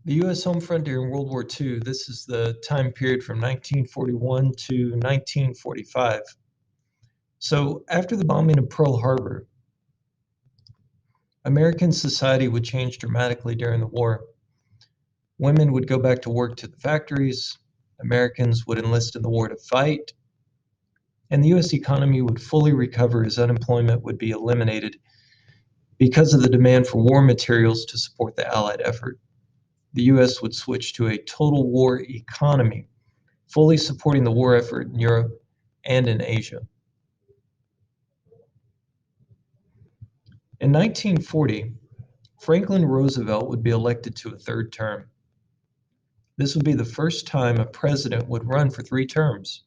The U.S. home front during World War II, this is the time period from 1941 to 1945. So after the bombing of Pearl Harbor, American society would change dramatically during the war. Women would go back to work to the factories, Americans would enlist in the war to fight, and the U.S. economy would fully recover as unemployment would be eliminated because of the demand for war materials to support the Allied effort. The U.S. would switch to a total war economy, fully supporting the war effort in Europe and in Asia. In 1940, Franklin Roosevelt would be elected to a third term. This would be the first time a president would run for 3 terms.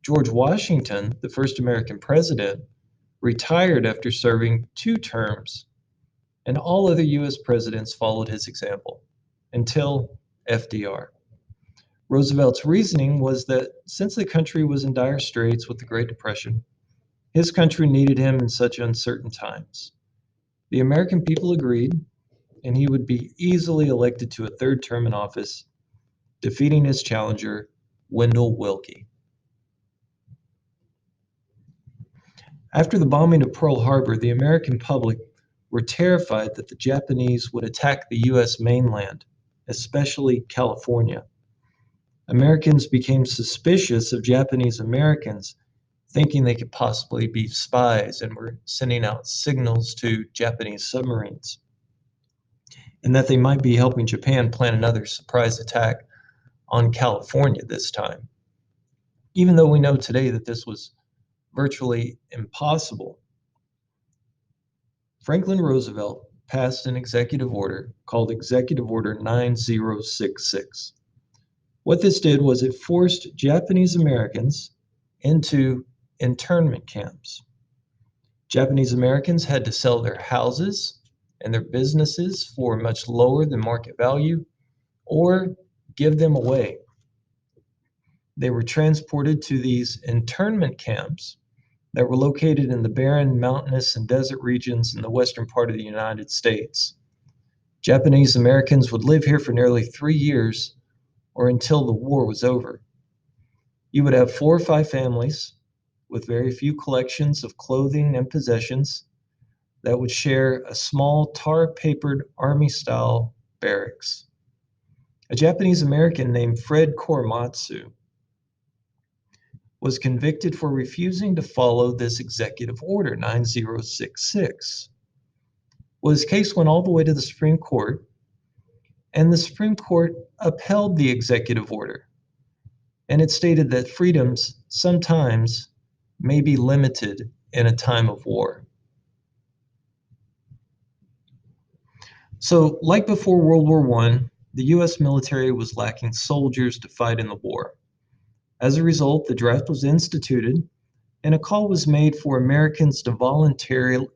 George Washington, the first American president, retired after serving 2 terms, and all other U.S. presidents followed his example until FDR. Roosevelt's reasoning was that since the country was in dire straits with the Great Depression, his country needed him in such uncertain times. The American people agreed, and he would be easily elected to a third term in office, defeating his challenger, Wendell Willkie. After the bombing of Pearl Harbor, the American public were terrified that the Japanese would attack the U.S. mainland, especially California. Americans became suspicious of Japanese Americans, thinking they could possibly be spies and were sending out signals to Japanese submarines, and that they might be helping Japan plan another surprise attack on California this time. Even though we know today that this was virtually impossible, Franklin Roosevelt passed an executive order called Executive Order 9066. What this did was it forced Japanese Americans into internment camps. Japanese Americans had to sell their houses and their businesses for much lower than market value or give them away. They were transported to these internment camps that were located in the barren, mountainous, and desert regions in the western part of the United States. Japanese Americans would live here for nearly 3 years or until the war was over. You would have 4 or 5 families with very few collections of clothing and possessions that would share a small tar-papered army-style barracks. A Japanese American named Fred Korematsu was convicted for refusing to follow this Executive Order 9066. Well, his case went all the way to the Supreme Court, and the Supreme Court upheld the executive order. And it stated that freedoms sometimes may be limited in a time of war. So, like before World War I, the US military was lacking soldiers to fight in the war. As a result, the draft was instituted, and a call was made for Americans to voluntarily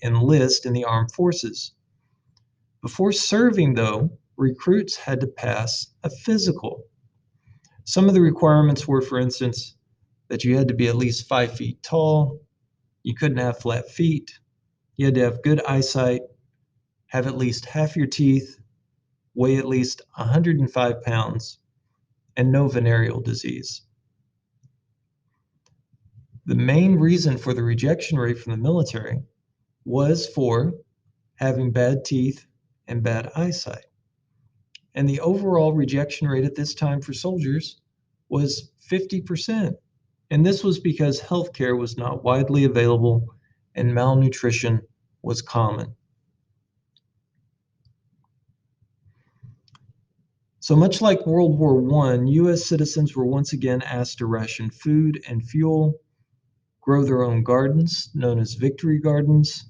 enlist in the armed forces. Before serving, though, recruits had to pass a physical. Some of the requirements were, for instance, that you had to be at least 5 feet tall, you couldn't have flat feet, you had to have good eyesight, have at least half your teeth, weigh at least 105 pounds, and no venereal disease. The main reason for the rejection rate from the military was for having bad teeth and bad eyesight. And the overall rejection rate at this time for soldiers was 50%. And this was because healthcare was not widely available and malnutrition was common. So much like World War I, U.S. citizens were once again asked to ration food and fuel, grow their own gardens, known as victory gardens,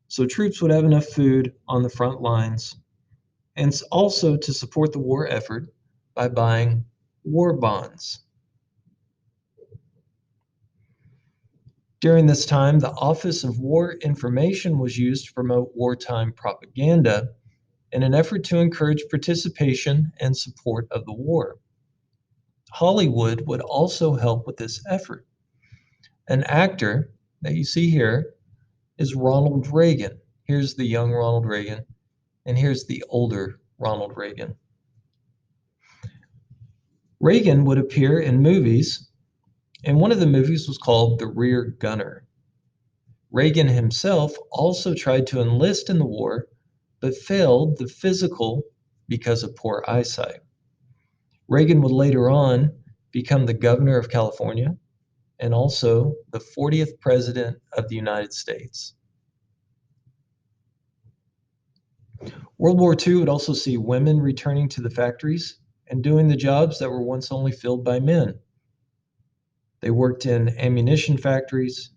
so troops would have enough food on the front lines, and also to support the war effort by buying war bonds. During this time, the Office of War Information was used to promote wartime propaganda in an effort to encourage participation and support of the war. Hollywood would also help with this effort. An actor that you see here is Ronald Reagan. Here's the young Ronald Reagan. And here's the older Ronald Reagan. Reagan would appear in movies, and one of the movies was called The Rear Gunner. Reagan himself also tried to enlist in the war, but failed the physical because of poor eyesight. Reagan would later on become the governor of California and also the 40th president of the United States. World War II would also see women returning to the factories and doing the jobs that were once only filled by men. They worked in ammunition factories,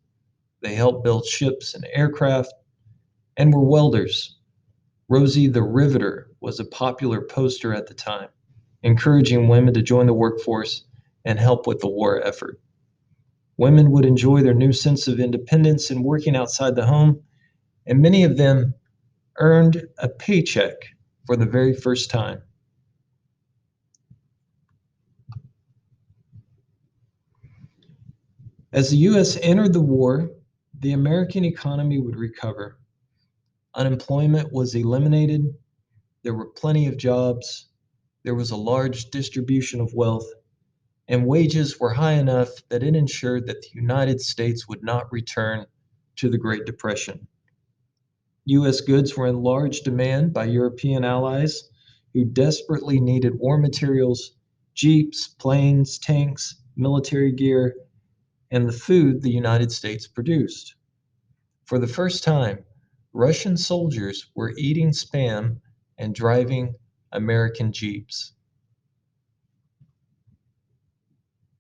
they helped build ships and aircraft, and were welders. Rosie the Riveter was a popular poster at the time, encouraging women to join the workforce and help with the war effort. Women would enjoy their new sense of independence in working outside the home, and many of them earned a paycheck for the very first time. As the US entered the war, the American economy would recover. Unemployment was eliminated, there were plenty of jobs, there was a large distribution of wealth, and wages were high enough that it ensured that the United States would not return to the Great Depression. US goods were in large demand by European allies who desperately needed war materials, jeeps, planes, tanks, military gear, and the food the United States produced. For the first time, Russian soldiers were eating spam and driving American jeeps.